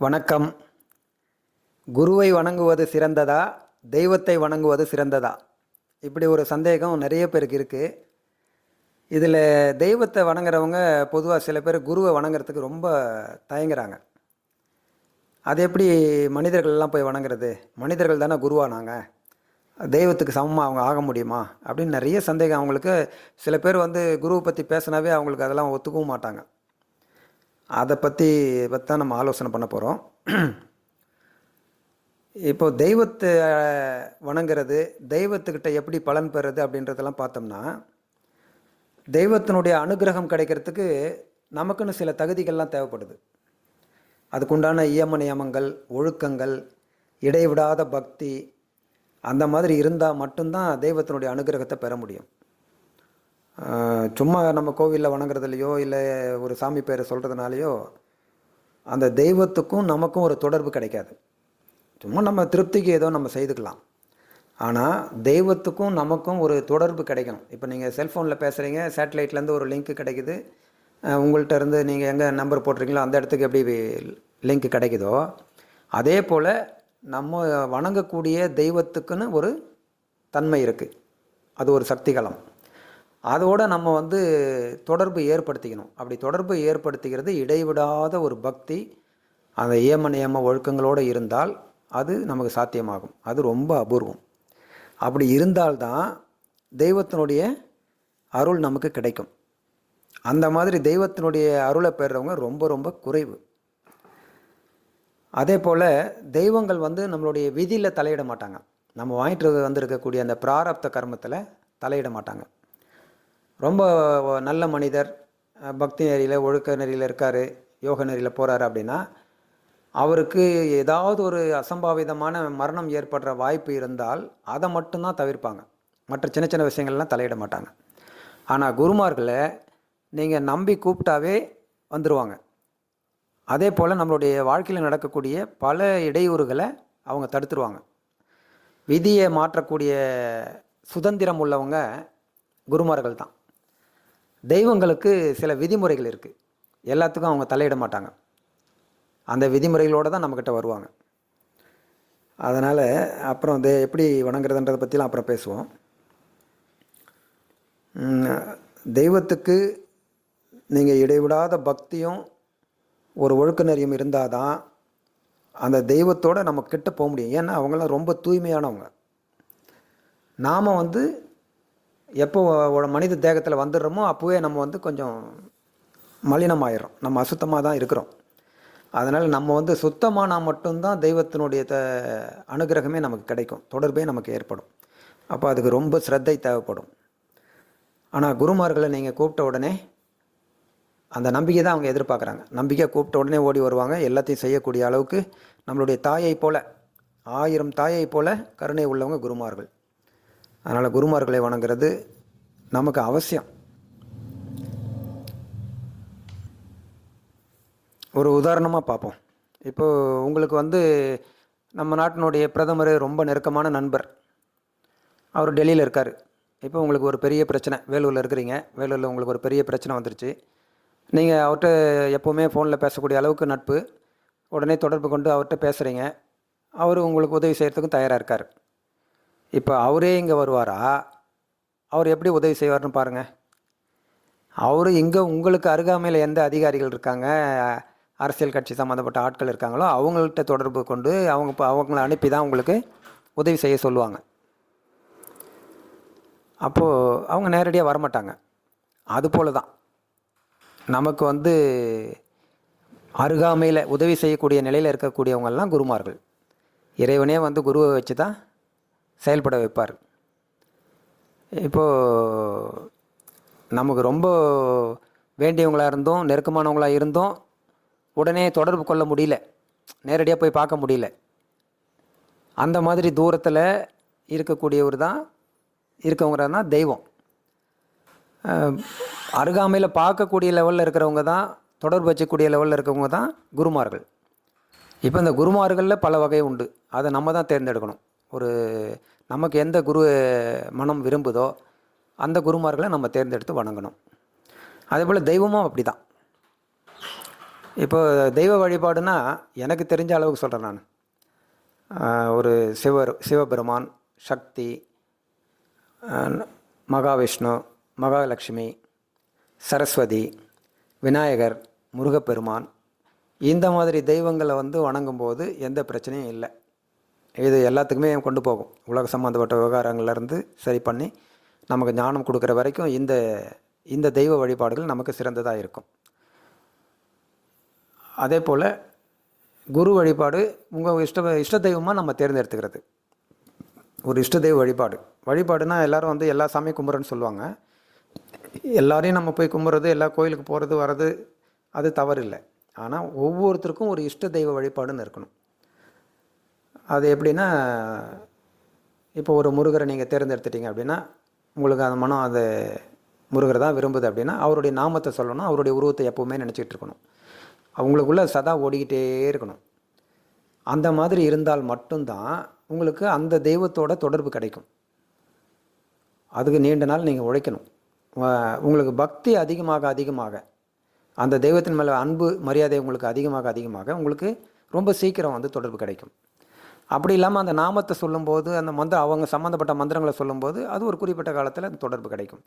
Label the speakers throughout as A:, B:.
A: வணக்கம். குருவை வணங்குவது சிறந்ததா, தெய்வத்தை வணங்குவது சிறந்ததா? இப்படி ஒரு சந்தேகம் நிறைய பேருக்கு இருக்குது. இதில் தெய்வத்தை வணங்குறவங்க பொதுவாக சில பேர் குருவை வணங்குறதுக்கு ரொம்ப தயங்குறாங்க. அது எப்படி மனிதர்கள்லாம் போய் வணங்குறது? மனிதர்கள் தானே குருவானாங்க, தெய்வத்துக்கு சமமாக அவங்க ஆக முடியுமா அப்படின்னு நிறைய சந்தேகம் அவங்களுக்கு. சில பேர் குருவை பற்றி பேசினாவே அவங்களுக்கு அதெல்லாம் ஒத்துக்கவும் மாட்டாங்க. அதை பற்றி தான் நம்ம ஆலோசனை பண்ண போகிறோம். இப்போ தெய்வத்தை வணங்குறது, தெய்வத்துக்கிட்ட எப்படி பலன் பெறுறது அப்படின்றதெல்லாம் பார்த்தோம்னா, தெய்வத்தினுடைய அனுகிரகம் கிடைக்கிறதுக்கு நமக்குன்னு சில தகுதிகள்லாம் தேவைப்படுது. அதுக்குண்டான இயம நியமங்கள், ஒழுக்கங்கள், இடைவிடாத பக்தி, அந்த மாதிரி இருந்தால் மட்டும்தான் தெய்வத்தினுடைய அனுகிரகத்தை பெற முடியும். சும்மா நம்ம கோவிலில் வணங்குறதுலையோ இல்லை ஒரு சாமி பேரை சொல்கிறதுனாலையோ அந்த தெய்வத்துக்கும் நமக்கும் ஒரு தொடர்பு கிடைக்காது. சும்மா நம்ம திருப்திக்கு ஏதோ நம்ம செய்துக்கலாம். ஆனால் தெய்வத்துக்கும் நமக்கும் ஒரு தொடர்பு கிடைக்கணும். இப்போ நீங்கள் செல்ஃபோனில் பேசுகிறீங்க, சேட்டலைட்லேருந்து ஒரு லிங்க் கிடைக்குது, உங்கள்கிட்ட இருந்து நீங்கள் எங்கே நம்பர் போட்டிருக்கீங்களோ அந்த இடத்துக்கு எப்படி லிங்க் கிடைக்குதோ, அதே போல் நம்ம வணங்கக்கூடிய தெய்வத்துக்குன்னு ஒரு தன்மை இருக்குது. அது ஒரு சக்திகளம். அதோடு நம்ம தொடர்பு ஏற்படுத்திக்கணும். அப்படி தொடர்பு ஏற்படுத்திக்கிறது இடைவிடாத ஒரு பக்தி, அந்த ஏம நியம ஒழுக்கங்களோடு இருந்தால் அது நமக்கு சாத்தியமாகும். அது ரொம்ப அபூர்வம். அப்படி இருந்தால்தான் தெய்வத்தினுடைய அருள் நமக்கு கிடைக்கும். அந்த மாதிரி தெய்வத்தினுடைய அருளை பெறுறவங்க ரொம்ப ரொம்ப குறைவு. அதே போல் தெய்வங்கள் நம்மளுடைய விதியில் தலையிட மாட்டாங்க. நம்ம வாங்கிட்டு வந்திருக்கக்கூடிய அந்த பிராரப்த கர்மத்தில் தலையிட மாட்டாங்க. ரொம்ப நல்ல மனிதர், பக்தி நெறியில் ஒழுக்க நெறியில் இருக்கார், யோக நெறியில் போகிறாரு அப்படின்னா அவருக்கு ஏதாவது ஒரு அசம்பாவிதமான மரணம் ஏற்படுற வாய்ப்பு இருந்தால் அதை மட்டும்தான் தவிர்ப்பாங்க. மற்ற சின்ன சின்ன விஷயங்கள்லாம் தலையிட மாட்டாங்க. ஆனால் குருமார்களை நீங்கள் நம்பி கூப்பிட்டாவே வந்துடுவாங்க. அதே போல் நம்மளுடைய வாழ்க்கையில் நடக்கக்கூடிய பல இடையூறுகளை அவங்க தடுத்துருவாங்க. விதியை மாற்றக்கூடிய சுதந்திரம் உள்ளவங்க குருமார்கள் தான். தெய்வங்களுக்கு சில விதிமுறைகள் இருக்குது. எல்லாத்துக்கும் அவங்க தலையிட மாட்டாங்க. அந்த விதிமுறைகளோடு தான் நம்மக்கிட்ட வருவாங்க. அதனால் அப்புறம் எப்படி வணங்குறதுன்றதை பற்றிலாம் அப்புறம் பேசுவோம். தெய்வத்துக்கு நீங்கள் இடைவிடாத பக்தியும் ஒரு ஒழுக்க நெறியும் இருந்தால் தான் அந்த தெய்வத்தோடு நம்ம கிட்ட போக முடியும். ஏன்னா அவங்களாம் ரொம்ப தூய்மையானவங்க. நாம் எப்போ மனித தேகத்தில் வந்துடுறோமோ அப்போவே நம்ம கொஞ்சம் மலினமாயிடுறோம். நம்ம அசுத்தமாக தான் இருக்கிறோம். அதனால் நம்ம சுத்தமானால் மட்டும்தான் தெய்வத்தினுடைய அனுகிரகமே நமக்கு கிடைக்கும், தொடர்பே நமக்கு ஏற்படும். அப்போ அதுக்கு ரொம்ப ஸ்ரத்தை தேவைப்படும். ஆனால் குருமார்களை நீங்கள் கூப்பிட்ட உடனே அந்த நம்பிக்கை தான் அவங்க எதிர்பார்க்குறாங்க. நம்பிக்கை கூப்பிட்ட உடனே ஓடி வருவாங்க. எல்லாத்தையும் செய்யக்கூடிய அளவுக்கு நம்மளுடைய தாயை போல், 1000 தாயை போல் கருணை உள்ளவங்க குருமார்கள். அதனால் குருமார்களை வணங்குறது நமக்கு அவசியம். ஒரு உதாரணமாக பார்ப்போம். இப்போது உங்களுக்கு நம்ம நாட்டினுடைய பிரதமர் ரொம்ப நெருக்கமான நண்பர், அவர் டெல்லியில் இருக்கார். இப்போ உங்களுக்கு ஒரு பெரிய பிரச்சனை, வேலூரில் இருக்கிறீங்க, வேலூரில் உங்களுக்கு ஒரு பெரிய பிரச்சனை வந்துருச்சு. நீங்கள் அவர்கிட்ட எப்போவுமே ஃபோனில் பேசக்கூடிய அளவுக்கு நட்பு, உடனே தொடர்பு கொண்டு அவர்கிட்ட பேசுகிறீங்க. அவர் உங்களுக்கு உதவி செய்கிறதுக்கும் தயாராக இருக்கார். இப்போ அவரே இங்கே வருவாரா? அவர் எப்படி உதவி செய்வார்னு பாருங்கள். அவர் இங்கே உங்களுக்கு அருகாமையில் எந்த அதிகாரிகள் இருக்காங்க, அரசியல் கட்சி சம்மந்தப்பட்ட ஆட்கள் இருக்காங்களோ அவங்கள்ட்ட தொடர்பு கொண்டு அவங்கள அனுப்பி தான் உங்களுக்கு உதவி செய்ய சொல்லுவாங்க. அப்போது அவங்க நேரடியாக வரமாட்டாங்க. அதுபோல் தான் நமக்கு அருகாமையில் உதவி செய்யக்கூடிய நிலையில் இருக்கக்கூடியவங்கெல்லாம் குருமார்கள். இறைவனே குருவை வச்சு தான் செயல்பட வைப்பார். இப்போது நமக்கு ரொம்ப வேண்டியவங்களாக இருந்தோம், நெருக்கமானவங்களாக இருந்தோம், உடனே தொடர்பு கொள்ள முடியல, நேரடியாக போய் பார்க்க முடியல. அந்த மாதிரி தூரத்தில் இருக்கக்கூடியவர் தான் இருக்கவங்க தான் தெய்வம். அருகாமையில் பார்க்கக்கூடிய லெவலில் இருக்கிறவங்க தான், தொடர்பு வச்சக்கூடிய லெவலில் இருக்கிறவங்க தான் குருமார்கள். இப்போ இந்த குருமார்களில் பல வகை உண்டு. அதை நம்ம தான் தேர்ந்தெடுக்கணும். நமக்கு எந்த குரு மனம் விரும்புதோ அந்த குருமார்களை நம்ம தேர்ந்தெடுத்து வணங்கணும். அதே போல் தெய்வமும் அப்படி தான். இப்போ தெய்வ வழிபாடுனா எனக்கு தெரிஞ்ச அளவுக்கு சொல்கிறேன் நான். ஒரு சிவபெருமான், சக்தி, மகாவிஷ்ணு, மகாலட்சுமி, சரஸ்வதி, விநாயகர், முருகப்பெருமான், இந்த மாதிரி தெய்வங்களை வந்து வணங்கும்போது எந்த பிரச்சனையும் இல்லை. இது எல்லாத்துக்குமே கொண்டு போகும். உலக சம்மந்தப்பட்ட விவகாரங்கள்லேருந்து சரி பண்ணி நமக்கு ஞானம் கொடுக்குற வரைக்கும் இந்த தெய்வ வழிபாடுகள் நமக்கு சிறந்ததாக இருக்கும். அதே போல் குரு வழிபாடு உங்கள் இஷ்ட தெய்வமாக நம்ம தேர்ந்தெடுத்துக்கிறது. ஒரு இஷ்ட தெய்வ வழிபாடுனா எல்லோரும் வந்து எல்லா சாமியும் கும்பிட்றேன்னு சொல்லுவாங்க. எல்லாரையும் நம்ம போய் கும்பிட்றது, எல்லா கோயிலுக்கு போகிறது வர்றது அது தவறு இல்லை. ஆனால் ஒவ்வொருத்தருக்கும் ஒரு இஷ்ட தெய்வ வழிபாடுன்னு இருக்கணும். அது எப்படின்னா, இப்போ ஒரு முருகரை நீங்கள் தேர்ந்தெடுத்துட்டீங்க அப்படின்னா, உங்களுக்கு அந்த மனம் அது முருகரை தான் விரும்புது அப்படின்னா, அவருடைய நாமத்தை சொல்லணும், அவருடைய உருவத்தை எப்போவுமே நினச்சிக்கிட்டு இருக்கணும். அவங்களுக்குள்ளே சதா ஓடிக்கிட்டே இருக்கணும். அந்த மாதிரி இருந்தால் மட்டும்தான் உங்களுக்கு அந்த தெய்வத்தோட தொடர்பு கிடைக்கும். அதுக்கு நீண்ட நாள் நீங்கள் உழைக்கணும். உங்களுக்கு பக்தி அதிகமாக அந்த தெய்வத்தின் மேலே அன்பு மரியாதை உங்களுக்கு அதிகமாக உங்களுக்கு ரொம்ப சீக்கிரம் வந்து தொடர்பு கிடைக்கும். அப்படி இல்லாமல் அந்த நாமத்தை சொல்லும்போது அந்த அவங்க சம்மந்தப்பட்ட மந்திரங்களை சொல்லும்போது அது ஒரு குறிப்பிட்ட காலத்தில் அந்த தொடர்பு கிடைக்கும்.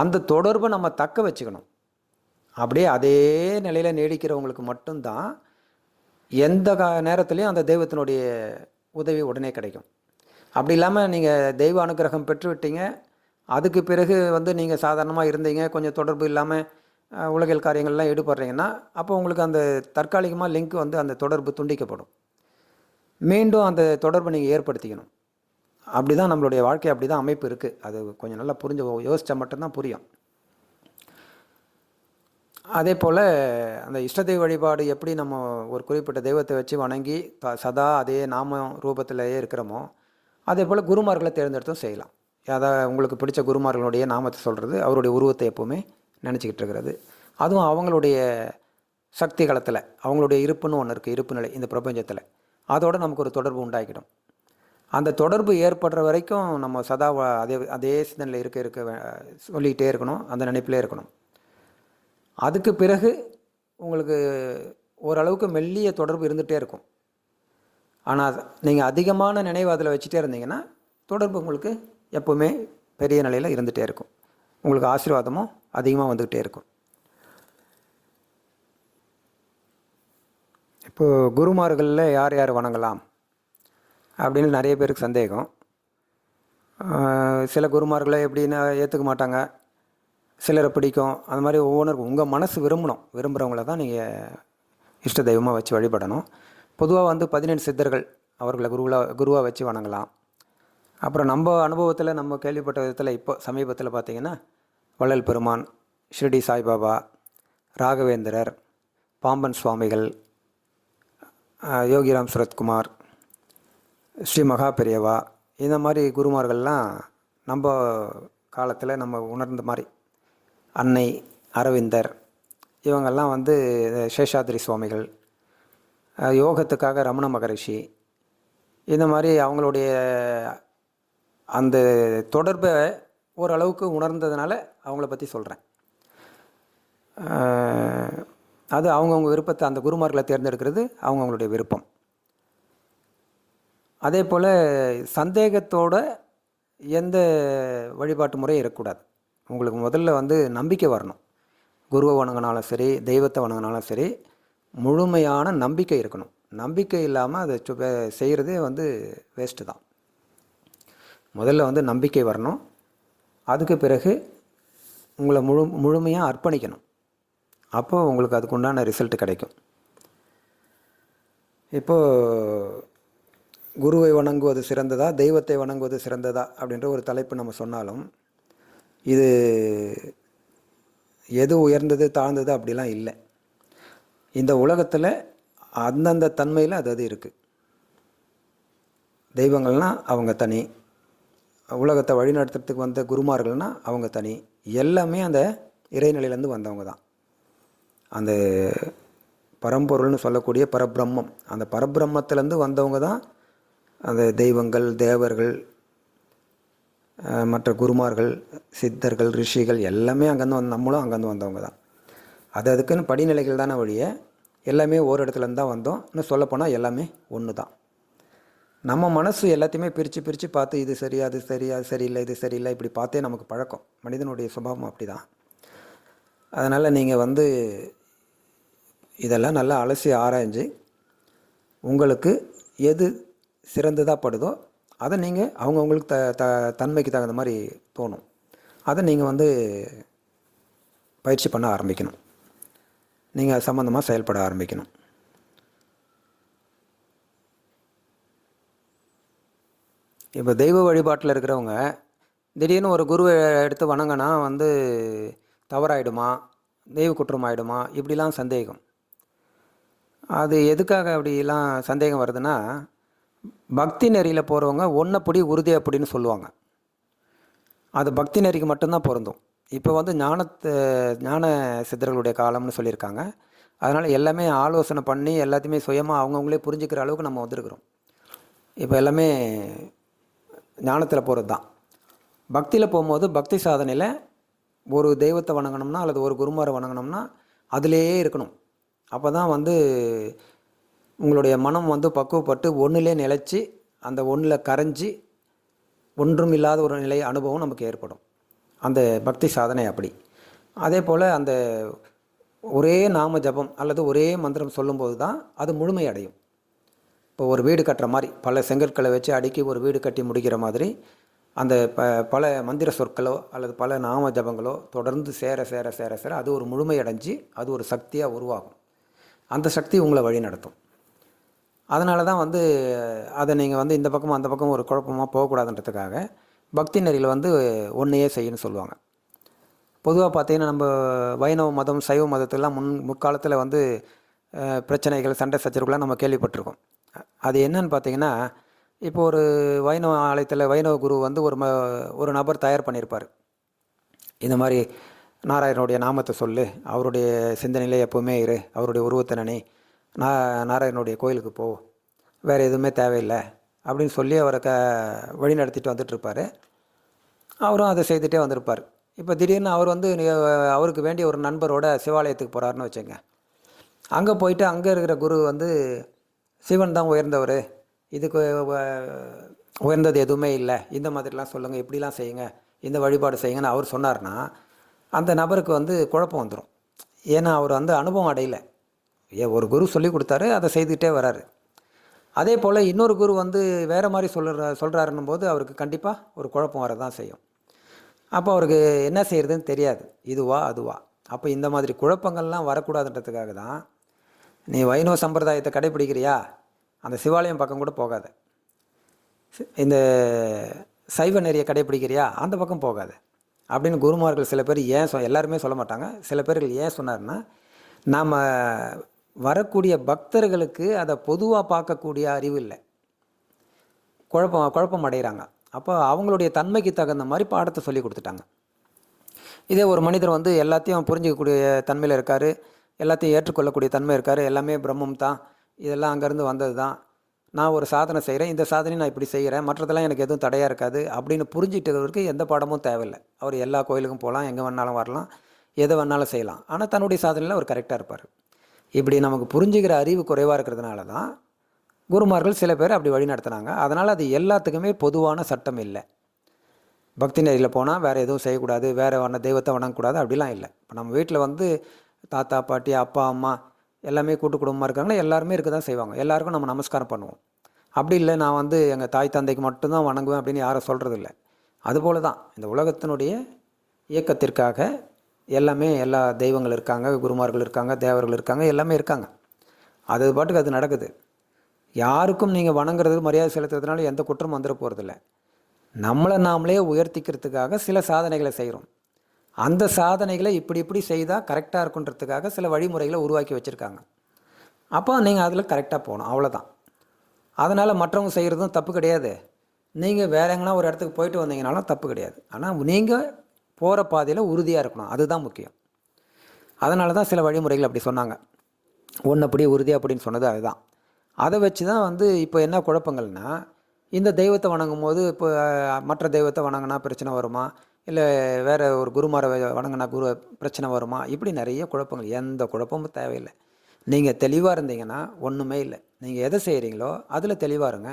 A: அந்த தொடர்பை நம்ம தக்க வச்சுக்கணும். அப்படியே அதே நிலையில் நீடிக்கிறவங்களுக்கு மட்டும்தான் எந்த நேரத்துலையும் அந்த தெய்வத்தினுடைய உதவி உடனே கிடைக்கும். அப்படி இல்லாமல் நீங்கள் தெய்வ அனுகிரகம் பெற்றுவிட்டீங்க, அதுக்கு பிறகு வந்து நீங்கள் சாதாரணமாக இருந்தீங்க, கொஞ்சம் தொடர்பு இல்லாமல் உலகியல் காரியங்கள்லாம் ஈடுபடுறீங்கன்னா, அப்போ உங்களுக்கு அந்த தற்காலிகமாக லிங்க் வந்து அந்த தொடர்பு துண்டிக்கப்படும். மீண்டும் அந்த தொடர்பை நீங்கள் ஏற்படுத்திக்கணும். அப்படி தான் நம்மளுடைய வாழ்க்கை, அப்படி தான் அமைப்பு இருக்குது. அது கொஞ்சம் நல்லா யோசித்தா மட்டும்தான் புரியும். அதே போல் அந்த இஷ்ட தெய்வ வழிபாடு எப்படி நம்ம ஒரு குறிப்பிட்ட தெய்வத்தை வச்சு வணங்கி சதா அதே நாம ரூபத்திலேயே இருக்கிறோமோ, அதே போல் குருமார்களை தேர்ந்தெடுத்தும் செய்யலாம். அதாவது உங்களுக்கு பிடிச்ச குருமார்களுடைய நாமத்தை சொல்கிறது, அவருடைய உருவத்தை எப்போவுமே நினச்சிக்கிட்டு இருக்கிறது. அதுவும் அவங்களுடைய சக்தி களத்தில் அவங்களுடைய இருப்புன்னு ஒன்று இருக்குது, இருப்பு நிலை இந்த பிரபஞ்சத்தில். அதோடு நமக்கு ஒரு தொடர்பு உண்டாக்கிடும். அந்த தொடர்பு ஏற்படுற வரைக்கும் நம்ம சதா அதே சிந்தனையில் இருக்க சொல்லிக்கிட்டே இருக்கணும், அந்த நினைப்பிலே இருக்கணும். அதுக்கு பிறகு உங்களுக்கு ஓரளவுக்கு மெல்லிய தொடர்பு இருந்துகிட்டே இருக்கும். ஆனால் நீங்கள் அதிகமான நினைவு அதில் வச்சுட்டே இருந்தீங்கன்னா தொடர்பு உங்களுக்கு எப்போவுமே பெரிய நிலையில் இருந்துகிட்டே இருக்கும். உங்களுக்கு ஆசீர்வாதமும் அதிகமாக வந்துக்கிட்டே இருக்கும். இப்போது குருமார்களில் யார் யார் வணங்கலாம் அப்படின்னு நிறைய பேருக்கு சந்தேகம். சில குருமார்களை எப்படின்னா ஏற்றுக்க மாட்டாங்க, சிலரை பிடிக்கும். அந்த மாதிரி ஒவ்வொன்றுக்கும் உங்கள் மனசு விரும்புகிறவங்கள தான் நீங்கள் இஷ்ட தெய்வமாக வச்சு வழிபடணும். பொதுவாக வந்து 17 சித்தர்கள் அவர்களை குருவாக வச்சு வணங்கலாம். அப்புறம் நம்ம அனுபவத்தில் நம்ம கேள்விப்பட்ட விதத்தில் இப்போ சமீபத்தில் பார்த்திங்கன்னா வள்ளல் பெருமான், ஷிரடி சாய்பாபா, ராகவேந்திரர், பாம்பன் சுவாமிகள், யோகிராம் சுரத்குமார், ஸ்ரீ மகா பெரியவா, இந்த மாதிரி குருமார்கள்லாம் நம்ம காலத்தில் நம்ம உணர்ந்த மாதிரி, அன்னை, அரவிந்தர், இவங்கெல்லாம் வந்து சேஷாத்ரி சுவாமிகள், யோகத்துக்காக ரமண மகரிஷி, இந்த மாதிரி அவங்களுடைய அந்த தொடர்பை ஓரளவுக்கு உணர்ந்ததுனால அவங்கள பற்றி சொல்கிறேன். அது அவங்கவுங்க விருப்பத்தை, அந்த குருமார்களை தேர்ந்தெடுக்கிறது அவங்கவுங்களுடைய விருப்பம். அதே போல் சந்தேகத்தோட எந்த வழிபாட்டு முறையும் இருக்கக்கூடாது. உங்களுக்கு முதல்ல வந்து நம்பிக்கை வரணும். குருவை வணங்கினாலும் சரி, தெய்வத்தை வணங்கினாலும் சரி, முழுமையான நம்பிக்கை இருக்கணும். நம்பிக்கை இல்லாமல் அதை செய்கிறதே வந்து வேஸ்ட்டு தான். முதல்ல வந்து நம்பிக்கை வரணும். அதுக்கு பிறகு உங்களை முழுமையாக அர்ப்பணிக்கணும். அப்போது உங்களுக்கு அதுக்குண்டான ரிசல்ட் கிடைக்கும். இப்போது குருவை வணங்குவது சிறந்ததா, தெய்வத்தை வணங்குவது சிறந்ததா அப்படின்ற ஒரு தலைப்பு நம்ம சொன்னாலும், இது எது உயர்ந்தது தாழ்ந்தது அப்படிலாம் இல்லை. இந்த உலகத்தில் அந்தந்த தன்மையில் அது இருக்குது. தெய்வங்கள்னால் அவங்க தனி, உலகத்தை வழிநடத்துறதுக்கு வந்த குருமார்கள்னால் அவங்க தனி. எல்லாமே அந்த இறைநிலையிலேருந்து வந்தவங்க தான். அந்த பரம்பொருள்னு சொல்லக்கூடிய பரபிரம்மம், அந்த பரபிரம்மத்திலேருந்து வந்தவங்க தான் அந்த தெய்வங்கள், தேவர்கள், மற்ற குருமார்கள், சித்தர்கள், ரிஷிகள் எல்லாமே அங்கேருந்து நம்மளும் அங்கேருந்து வந்தவங்க தான். அதுக்குன்னு படிநிலைகள் தானே வழிய எல்லாமே ஒரு இடத்துலேருந்து தான் வந்தோம். இன்னும் சொல்லப்போனால் எல்லாமே ஒன்று தான். நம்ம மனசு எல்லாத்தையுமே பிரித்து பிரித்து பார்த்து இது சரி, அது சரி, அது சரியில்லை, இது சரியில்லை, இப்படி பார்த்தே நமக்கு பழக்கம். மனிதனுடைய சுபாவம் அப்படி தான். அதனால் நீங்கள் வந்து இதெல்லாம் நல்லா அலசி ஆராய்ஞ்சு உங்களுக்கு எது சிறந்ததாக படுதோ அதை நீங்கள் அவங்கவுங்களுக்கு தன்மைக்கு தகுந்த மாதிரி தோணும். அதை நீங்கள் வந்து பயிற்சி பண்ண ஆரம்பிக்கணும். நீங்கள் அது சம்மந்தமாக செயல்பட ஆரம்பிக்கணும். இப்போ தெய்வ வழிபாட்டில் இருக்கிறவங்க திடீர்னு ஒரு குருவை எடுத்து வணங்கினா வந்து தவறாயிடுமா, தெய்வ குற்றம் ஆகிடுமா, இப்படிலாம் சந்தேகம். அது எதுக்காக அப்படிலாம் சந்தேகம் வருதுன்னா, பக்தி நெறியில் போகிறவங்க ஒன்றைப்படி உறுதி அப்படின்னு சொல்லுவாங்க. அது பக்தி நெறிக்கு மட்டும்தான் பொருந்தும். இப்போ வந்து ஞான சித்தர்களுடைய காலம்னு சொல்லியிருக்காங்க. அதனால் எல்லாமே ஆலோசனை பண்ணி எல்லாத்தையுமே சுயமாக அவங்கவுங்களே புரிஞ்சுக்கிற அளவுக்கு நம்ம வந்திருக்கிறோம். இப்போ எல்லாமே ஞானத்தில் போகிறது தான். பக்தியில் போகும்போது பக்தி சாதனையில் ஒரு தெய்வத்தை வணங்கணும்னா அல்லது ஒரு குருமாரை வணங்கணும்னா அதிலேயே இருக்கணும். அப்போ தான் வந்து உங்களுடைய மனம் வந்து பக்குவப்பட்டு ஒன்றிலே நிலைச்சி அந்த ஒன்றில் கரைஞ்சி ஒன்றும் இல்லாத ஒரு நிலை அனுபவம் நமக்கு ஏற்படும். அந்த பக்தி சாதனை அப்படி. அதே போல் அந்த ஒரே நாம ஜபம் அல்லது ஒரே மந்திரம் சொல்லும்போது தான் அது முழுமை அடையும். இப்போ ஒரு வீடு கட்டுற மாதிரி பல செங்கற்களை வச்சு அடுக்கி ஒரு வீடு கட்டி முடிக்கிற மாதிரி அந்த பல மந்திர சொற்களோ அல்லது பல நாம ஜபங்களோ தொடர்ந்து சேர சேர சேர சேர அது ஒரு முழுமை அடைஞ்சு அது ஒரு சக்தியாக உருவாகும். அந்த சக்தி உங்களை வழி நடத்தும். அதனால தான் வந்து அதை நீங்கள் வந்து இந்த பக்கம் அந்த பக்கம் ஒரு குழப்பமாக போகக்கூடாதுன்றதுக்காக பக்தி நெறியில் வந்து ஒன்றையே செய்யணும்னு சொல்லுவாங்க. பொதுவாக பார்த்தீங்கன்னா நம்ம வைணவ மதம் சைவ மதத்தெல்லாம் முற்காலத்தில் வந்து பிரச்சனைகள் சண்டை சச்சரவுகள்லாம் நம்ம கேள்விப்பட்டிருக்கோம். அது என்னன்னு பார்த்தீங்கன்னா, இப்போ ஒரு வைணவ ஆலயத்தில் வைணவ குரு வந்து ஒரு நபர் தயார் பண்ணியிருப்பார். இந்த மாதிரி நாராயணனுடைய நாமத்தை சொல்லு, அவருடைய சிந்தனையிலே எப்போவுமே இரு, அவருடைய உருவத்தை நினை, நாராயணனுடைய கோயிலுக்கு போ, வேறு எதுவுமே தேவையில்லை அப்படின்னு சொல்லி அவரை வழி நடத்திட்டு வந்துட்டுருப்பார். அவரும் அதை செய்துகிட்டே வந்திருப்பார். இப்போ திடீர்னு அவர் வந்து அவருக்கு வேண்டிய ஒரு நண்பரோட சிவாலயத்துக்கு போகிறாருன்னு வச்சுங்க. அங்கே போயிட்டு அங்கே இருக்கிற குரு வந்து சிவன் தான் உயர்ந்தவர், இதுக்கு உயர்ந்தது எதுவுமே இல்லை, இந்த மாதிரிலாம் சொல்லுங்கள், இப்படிலாம் செய்யுங்க, இந்த வழிபாடு செய்யுங்கன்னு அவர் சொன்னார்னா அந்த நபருக்கு வந்து குழப்பம் வந்துடும். ஏன்னா அவர் வந்து அனுபவம் அடையலை. ஒரு குரு சொல்லி கொடுத்தாரு, அதை செய்துக்கிட்டே வராரு. அதே போல் இன்னொரு குரு வந்து வேறு மாதிரி சொல்கிறாருன்னும் போது அவருக்கு கண்டிப்பாக ஒரு குழப்பம் வரதான் செய்யும். அப்போ அவருக்கு என்ன செய்கிறதுன்னு தெரியாது, இதுவா அதுவா. அப்போ இந்த மாதிரி குழப்பங்கள்லாம் வரக்கூடாதுன்றதுக்காக தான் நீ வைணவ சம்பிரதாயத்தை கடைப்பிடிக்கிறியா, அந்த சிவாலயம் பக்கம் கூட போகாத. இந்த சைவ நெறியை கடைப்பிடிக்கிறியா, அந்த பக்கம் போகாத அப்படின்னு குருமார்கள் சில பேர் எல்லாருமே சொல்ல மாட்டாங்க. சில பேர்கள் ஏன் சொன்னார்னா, நாம் வரக்கூடிய பக்தர்களுக்கு அதை பொதுவாக பார்க்கக்கூடிய அறிவு இல்லை, குழப்பம் அடைகிறாங்க. அப்போ அவங்களுடைய தன்மைக்கு தகுந்த மாதிரி பாடத்தை சொல்லி கொடுத்துட்டாங்க. இதே ஒரு மனிதர் வந்து எல்லாத்தையும் புரிஞ்சிக்கக்கூடிய தன்மையில் இருக்கார், எல்லாத்தையும் ஏற்றுக்கொள்ளக்கூடிய தன்மை இருக்கார், எல்லாமே பிரம்மம் தான், இதெல்லாம் அங்கேருந்து வந்தது தான், நான் ஒரு சாதனை செய்கிறேன், இந்த சாதனையும் நான் இப்படி செய்கிறேன், மற்றதெல்லாம் எனக்கு எதுவும் தடையாக இருக்காது அப்படின்னு புரிஞ்சிட்டவருக்கு எந்த பாடமும் தேவையில்லை. அவர் எல்லா கோயிலுக்கும் போகலாம், எங்கே வேணாலும் வரலாம், எதை வேணாலும் செய்யலாம். ஆனால் தன்னுடைய சாதனையில் அவர் கரெக்டாக இருப்பார். இப்படி நமக்கு புரிஞ்சுக்கிற அறிவு குறைவாக இருக்கிறதுனால தான் குருமார்கள் சில பேர் அப்படி வழி நடத்துனாங்க. அதனால் அது எல்லாத்துக்குமே பொதுவான சட்டம் இல்லை. பக்தி நெறியில் போனால் வேறு எதுவும் செய்யக்கூடாது, வேறு தெய்வத்தை வணங்கக்கூடாது அப்படிலாம் இல்லை. இப்போ நம்ம வீட்டில் வந்து தாத்தா பாட்டி அப்பா அம்மா எல்லாமே கூட்டு குடும்பமாக இருக்காங்கன்னா எல்லாருமே இருக்க தான் செய்வாங்க. எல்லாருக்கும் நம்ம நமஸ்காரம் பண்ணுவோம். அப்படி இல்லை நான் வந்து எங்கள் தாய் தந்தைக்கு மட்டும்தான் வணங்குவேன் அப்படின்னு யாரும் சொல்கிறது இல்லை. அதுபோல தான் இந்த உலகத்தினுடைய இயக்கத்திற்காக எல்லாமே எல்லா தெய்வங்கள் இருக்காங்க, குருமார்கள் இருக்காங்க, தேவர்கள் இருக்காங்க, எல்லாமே இருக்காங்க. அது பாட்டுக்கு அது நடக்குது. யாருக்கும் நீங்கள் வணங்குறது மரியாதை செலுத்துறதுனால எந்த குற்றமும் வந்துட போகிறதில்ல. நம்மளை நாமளே உயர்த்திக்கிறதுக்காக சில சாதனைகளை செய்கிறோம். அந்த சாதனைகளை இப்படி செய்தால் கரெக்டாக இருக்குன்றதுக்காக சில வழிமுறைகளை உருவாக்கி வச்சுருக்காங்க. அப்போ நீங்கள் அதில் கரெக்டாக போகணும், அவ்வளோதான். அதனால் மற்றவங்க செய்கிறதும் தப்பு கிடையாது. நீங்கள் வேற எங்கன்னா ஒரு இடத்துக்கு போயிட்டு வந்தீங்கனாலும் தப்பு கிடையாது. ஆனால் நீங்கள் போகிற பாதையில் உறுதியாக இருக்கணும், அதுதான் முக்கியம். அதனால தான் சில வழிமுறைகள் அப்படி சொன்னாங்க. ஒன்றப்படி உறுதியாக அப்படின்னு சொன்னது அதுதான். அதை வச்சு தான் வந்து இப்போ என்ன குழப்பங்கள்னா, இந்த தெய்வத்தை வணங்கும் போது இப்போ மற்ற தெய்வத்தை வணங்கினா பிரச்சனை வருமா, இல்லை வேறு ஒரு குருமாரை வணங்கினா பிரச்சனை வருமா, இப்படி நிறைய குழப்பங்கள். எந்த குழப்பமும் தேவையில்லை. நீங்கள் தெளிவாக இருந்தீங்கன்னா ஒன்றுமே இல்லை. நீங்கள் எதை செய்கிறீங்களோ அதில் தெளிவாக இருங்க.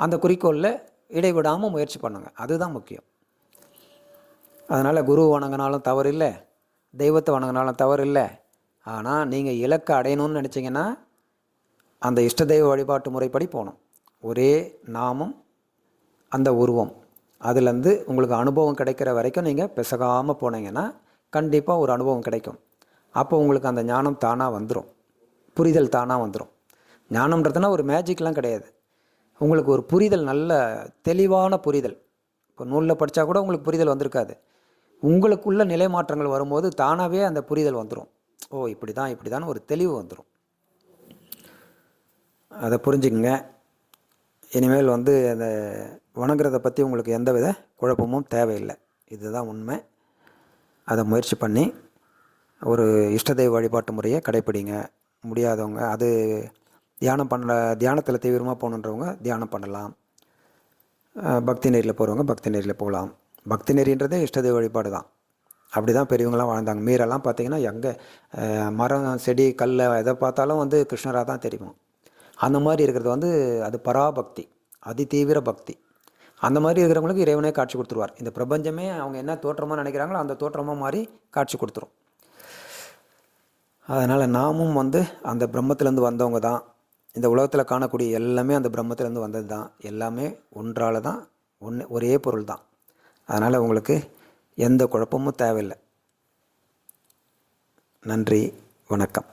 A: அந்த குறிக்கோளில் இடைவிடாமல் முயற்சி பண்ணுங்க. அதுதான் முக்கியம். அதனால் குரு வணங்கினாலும் தவறு இல்லை, தெய்வத்தை வணங்கினாலும் தவறு இல்லை. ஆனால் நீங்கள் இலக்கை அடையணும்னு நினச்சிங்கன்னா அந்த இஷ்ட தெய்வ வழிபாட்டு முறைப்படி போகணும். ஒரே நாமம், அந்த உருவம், அதுலேருந்து உங்களுக்கு அனுபவம் கிடைக்கிற வரைக்கும் நீங்கள் பிசகாமல் போனீங்கன்னா கண்டிப்பாக ஒரு அனுபவம் கிடைக்கும். அப்போ உங்களுக்கு அந்த ஞானம் தானாக வந்துடும், புரிதல் தானாக வந்துடும். ஞானம்ன்றதுனா ஒரு மேஜிக்லாம் கிடையாது. உங்களுக்கு ஒரு புரிதல், நல்ல தெளிவான புரிதல். இப்போ நூலில் படித்தா கூட உங்களுக்கு புரிதல் வந்திருக்காது. உங்களுக்குள்ள நிலை மாற்றங்கள் வரும்போது தானாகவே அந்த புரிதல் வந்துடும். ஓ இப்படி தான் ஒரு தெளிவு வந்துடும். அதை புரிஞ்சுக்குங்க. இனிமேல் அந்த வணங்குறதை பற்றி உங்களுக்கு எந்தவித குழப்பமும் தேவையில்லை. இதுதான் உண்மை. அதை முயற்சி பண்ணி ஒரு இஷ்ட தெய்வ வழிபாட்டு முறையை கடைப்பிடிங்க. முடியாதவங்க அது தியானத்தில் தீவிரமாக போகணுன்றவங்க தியானம் பண்ணலாம். பக்தி நெறியில் போகிறவங்க பக்தி நெறியில் போகலாம். பக்தி நெறின்றதே இஷ்ட தெய்வ வழிபாடு தான். அப்படி தான் பெரியவங்களாம் வாழ்ந்தாங்க. மீரெல்லாம் பார்த்திங்கன்னா எங்கே மரம் செடி கல் எதை பார்த்தாலும் கிருஷ்ணராக தான் தெரியும். அந்த மாதிரி இருக்கிறது அது பராபக்தி, அதி தீவிர பக்தி. அந்த மாதிரி இருக்கிறவங்களுக்கு இறைவனே காட்சி கொடுத்துருவார். இந்த பிரபஞ்சமே அவங்க என்ன தோற்றமாக நினைக்கிறாங்களோ அந்த தோற்றமாக மாறி காட்சி கொடுத்துரும். அதனால் நாமும் அந்த பிரம்மத்திலேருந்து வந்தவங்க தான். இந்த உலகத்தில் காணக்கூடிய எல்லாமே அந்த பிரம்மத்திலேருந்து வந்தது தான். எல்லாமே ஒன்றால் தான், ஒரே பொருள் தான். அதனால் உங்களுக்கு எந்த குழப்பமும் தேவையில்லை. நன்றி, வணக்கம்.